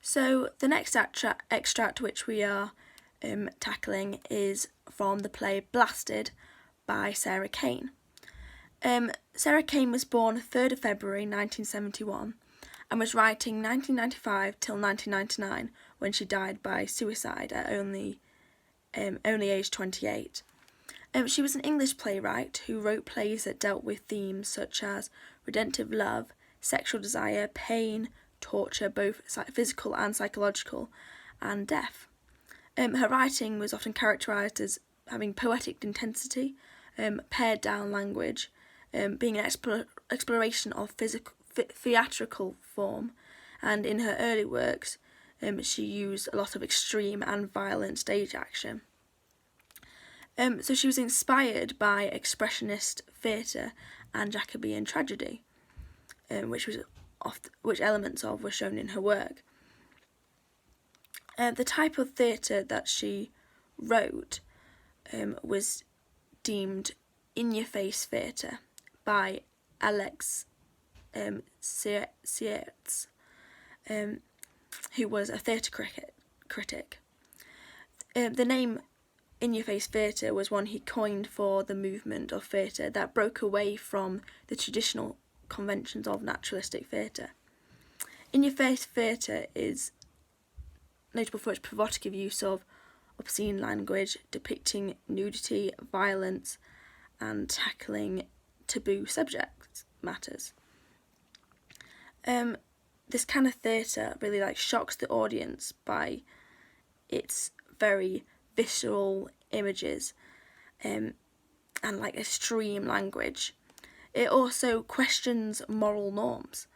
So the next extract which we are tackling is from the play Blasted by Sarah Kane. Sarah Kane was born 3rd of February 1971 and was writing 1995 till 1999 when she died by suicide at only aged 28. She was an English playwright who wrote plays that dealt with themes such as redemptive love, sexual desire, pain, torture, both physical and psychological, and death. Her writing was often characterised as having poetic intensity, pared down language, being an exploration of theatrical form, and in her early works she used a lot of extreme and violent stage action. So she was inspired by expressionist theatre and Jacobean tragedy, which elements of were shown in her work. The type of theatre that she wrote was deemed in-your-face theatre by Alex Siertz, who was a theatre critic. The name in-your-face theatre was one he coined for the movement of theatre that broke away from the traditional conventions of naturalistic theatre. In-your-face theatre is notable for its provocative use of obscene language, depicting nudity, violence, and tackling taboo subject matters. This kind of theatre really shocks the audience by its very visceral images and extreme language. It also questions moral norms,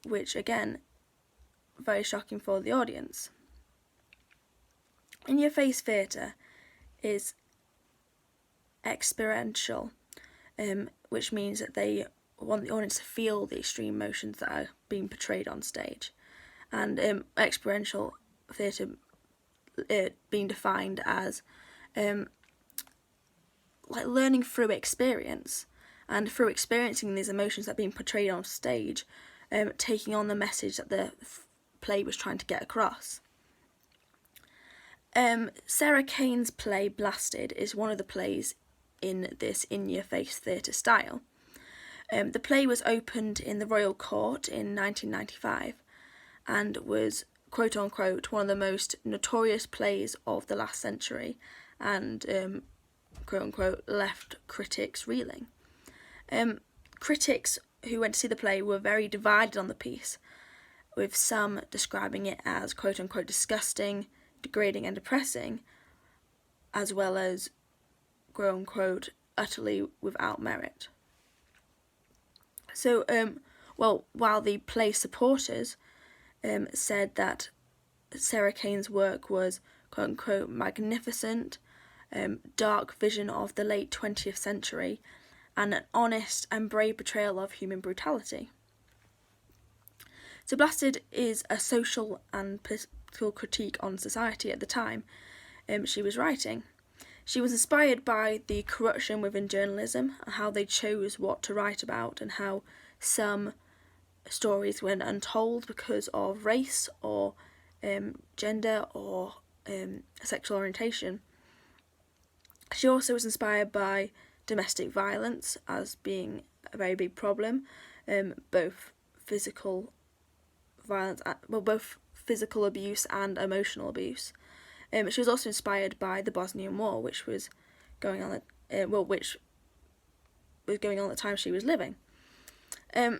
which again, very shocking for the audience. In-your-face theatre is experiential, which means that they want the audience to feel the extreme emotions that are being portrayed on stage. And experiential theatre being defined as learning through experience, and through experiencing these emotions that are being portrayed on stage, taking on the message that the play was trying to get across. Sarah Kane's play Blasted is one of the plays in this in-your-face theatre style. The play was opened in the Royal Court in 1995 and was quote-unquote one of the most notorious plays of the last century, and quote-unquote left critics reeling. Critics who went to see the play were very divided on the piece, with some describing it as quote-unquote disgusting, degrading and depressing, as well as quote-unquote utterly without merit. So, while the play supporters said that Sarah Kane's work was quote-unquote magnificent, dark vision of the late 20th century, and an honest and brave portrayal of human brutality. So Blasted is a social and political critique on society at the time she was writing. She was inspired by the corruption within journalism, and how they chose what to write about, and how some stories went untold because of race or gender or sexual orientation. She also was inspired by domestic violence as being a very big problem, both physical violence, both physical abuse and emotional abuse. She was also inspired by the Bosnian War, which was going on at the time she was living. The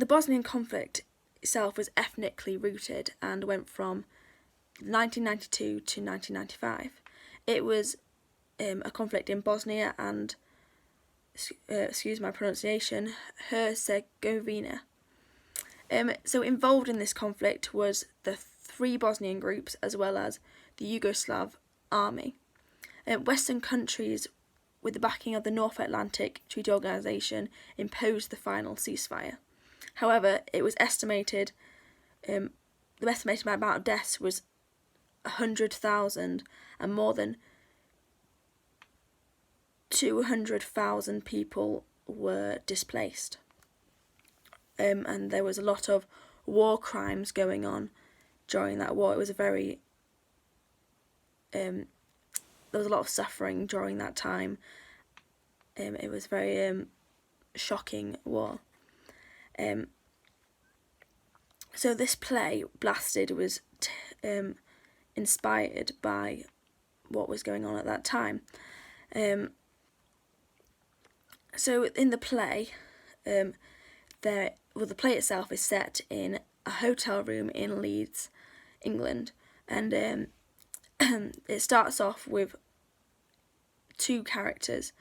Bosnian conflict itself was ethnically rooted and went from 1992 to 1995. It was a conflict in Bosnia and, excuse my pronunciation, Herzegovina. So involved in this conflict was the 3 Bosnian groups as well as the Yugoslav army. Western countries, with the backing of the North Atlantic Treaty Organisation, imposed the final ceasefire. However, it was estimated, the estimated amount of deaths was 100,000, and more than 200,000 people were displaced. And there was a lot of war crimes going on during that war. It was a very there was a lot of suffering during that time. It was very shocking war. So this play, Blasted, was inspired by what was going on at that time. So in the play, the play itself is set in a hotel room in Leeds, England, and it starts off with two characters.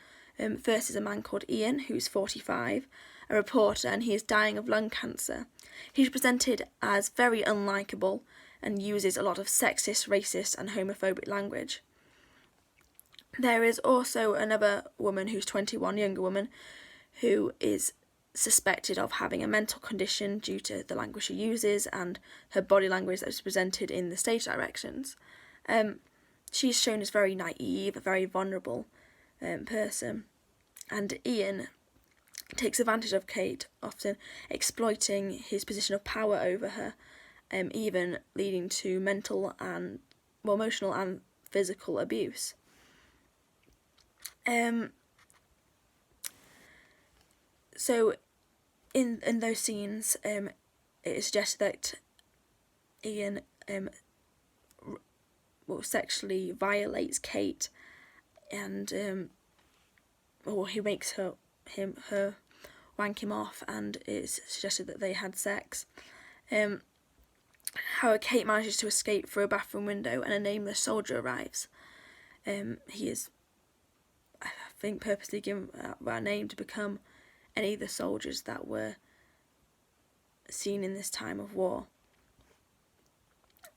First is a man called Ian, who's 45, a reporter, and he is dying of lung cancer. He's presented as very unlikable and uses a lot of sexist, racist and homophobic language. There is also another woman who's 21, younger woman, who is suspected of having a mental condition due to the language she uses and her body language that is presented in the stage directions. She's shown as very naive, a very vulnerable person, and Ian takes advantage of Kate, often exploiting his position of power over her, even leading to mental and emotional and physical abuse. So in those scenes, it is suggested that Ian sexually violates Kate, and or he makes her wank him off, and it's suggested that they had sex. However, Kate manages to escape through a bathroom window, and a nameless soldier arrives. He is, I think, purposely given that name to become any of the soldiers that were seen in this time of war.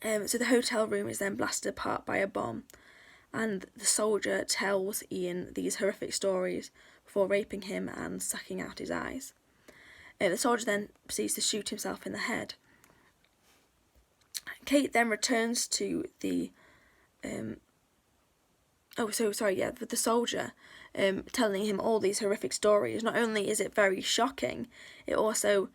So the hotel room is then blasted apart by a bomb, and the soldier tells Ian these horrific stories before raping him and sucking out his eyes. The soldier then proceeds to shoot himself in the head. Kate then returns to the with the soldier telling him all these horrific stories. Not only is it very shocking, it also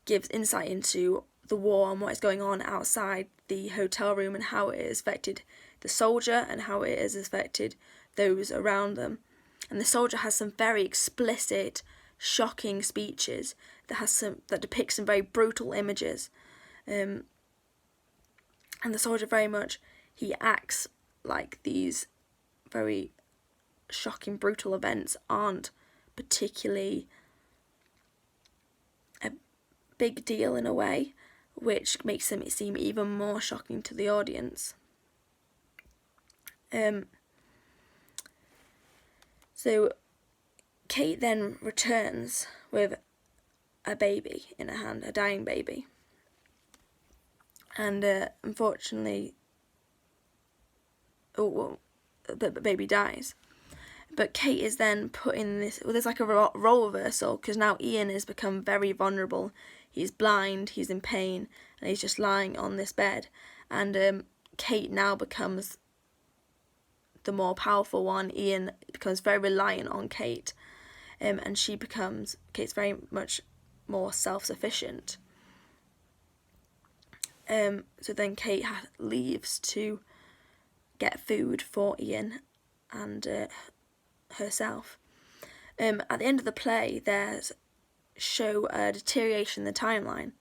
gives insight into the war and what is going on outside the hotel room and how it has affected the soldier and how it has affected those around them. And the soldier has some very explicit, shocking speeches that depict some very brutal images. And the soldier very much, he acts like these very shocking, brutal events aren't particularly a big deal in a way, which makes them seem even more shocking to the audience. So Kate then returns with a baby in her hand, a dying baby. And unfortunately, the baby dies. But Kate is then put in this, there's like a role reversal, because now Ian has become very vulnerable. He's blind, he's in pain, and he's just lying on this bed. And Kate now becomes the more powerful one. Ian becomes very reliant on Kate, and Kate's very much more self-sufficient. So then Kate leaves to get food for Ian and herself. At the end of the play, there's show a deterioration in the timeline.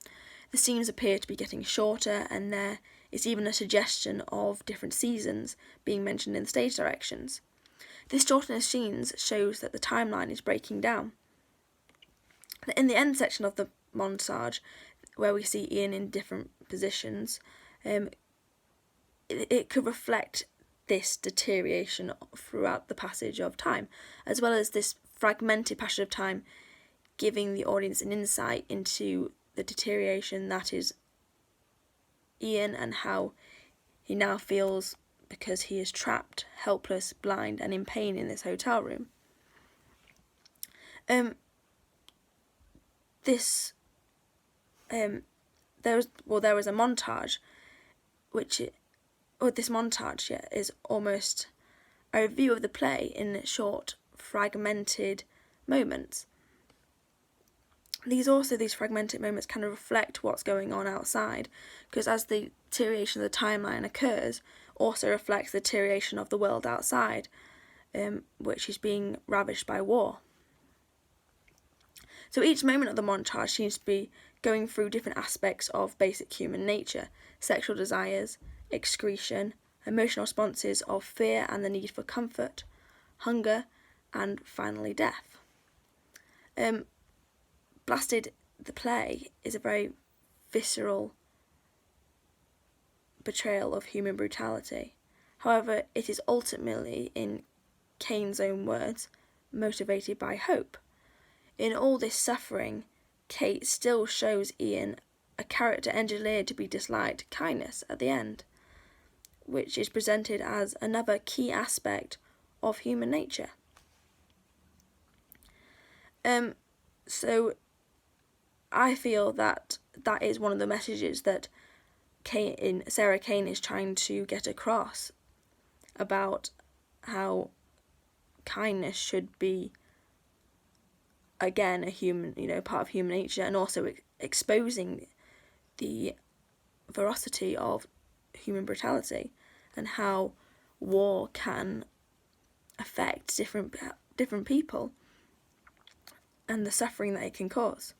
The scenes appear to be getting shorter, and there is even a suggestion of different seasons being mentioned in the stage directions. This shortening of scenes shows that the timeline is breaking down. In the end section of the montage, where we see Ian in different positions, it could reflect this deterioration throughout the passage of time, as well as this fragmented passage of time, giving the audience an insight into the deterioration that is Ian and how he now feels because he is trapped, helpless, blind, and in pain in this hotel room. There was a montage, this montage is almost a review of the play in short, fragmented moments. These fragmented moments kind of reflect what's going on outside, because as the deterioration of the timeline occurs, also reflects the deterioration of the world outside, which is being ravaged by war. So each moment of the montage seems to be going through different aspects of basic human nature: sexual desires, excretion, emotional responses of fear and the need for comfort, hunger, and finally death. Blasted, the play, is a very visceral portrayal of human brutality. However, it is ultimately, in Kane's own words, motivated by hope. In all this suffering, Kate still shows Ian a character engineered to be disliked, kindness, at the end, which is presented as another key aspect of human nature. So I feel that is one of the messages that Sarah Kane is trying to get across, about how kindness should be, again, a human, part of human nature, and also exposing the ferocity of human brutality and how war can affect different people and the suffering that it can cause.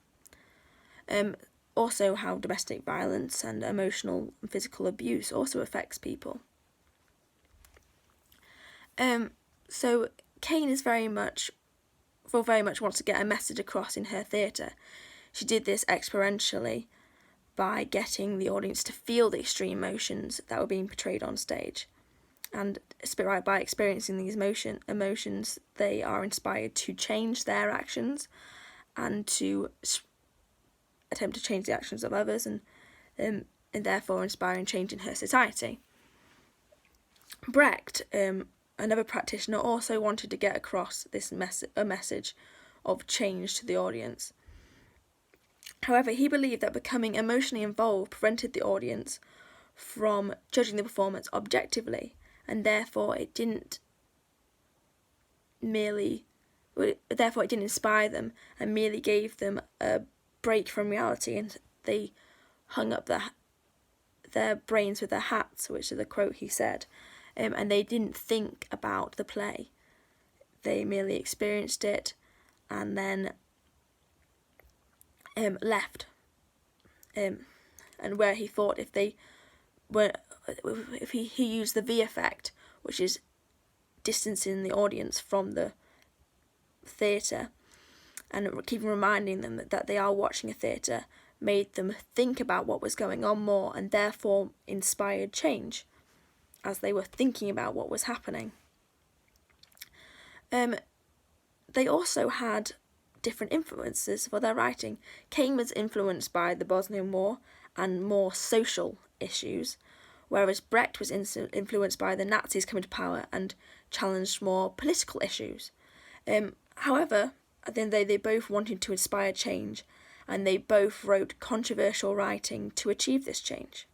Also how domestic violence and emotional and physical abuse also affects people. So Kane very much wants to get a message across in her theatre. She did this experientially by getting the audience to feel the extreme emotions that were being portrayed on stage. And by experiencing these emotions, they are inspired to change their actions and to attempt to change the actions of others, and therefore inspiring change in her society. Brecht, another practitioner, also wanted to get across a message of change to the audience. However, he believed that becoming emotionally involved prevented the audience from judging the performance objectively, and therefore it didn't inspire them and merely gave them a break from reality, and they hung up their brains with their hats, which is the quote he said, and they didn't think about the play. They merely experienced it and then left. And where he thought if he used the V effect, which is distancing the audience from the theatre and keeping reminding them that they are watching a theatre, made them think about what was going on more, and therefore inspired change as they were thinking about what was happening. They also had different influences for their writing. Kane was influenced by the Bosnian War and more social issues, whereas Brecht was influenced by the Nazis coming to power and challenged more political issues. However, at the end of the day, they both wanted to inspire change, and they both wrote controversial writing to achieve this change.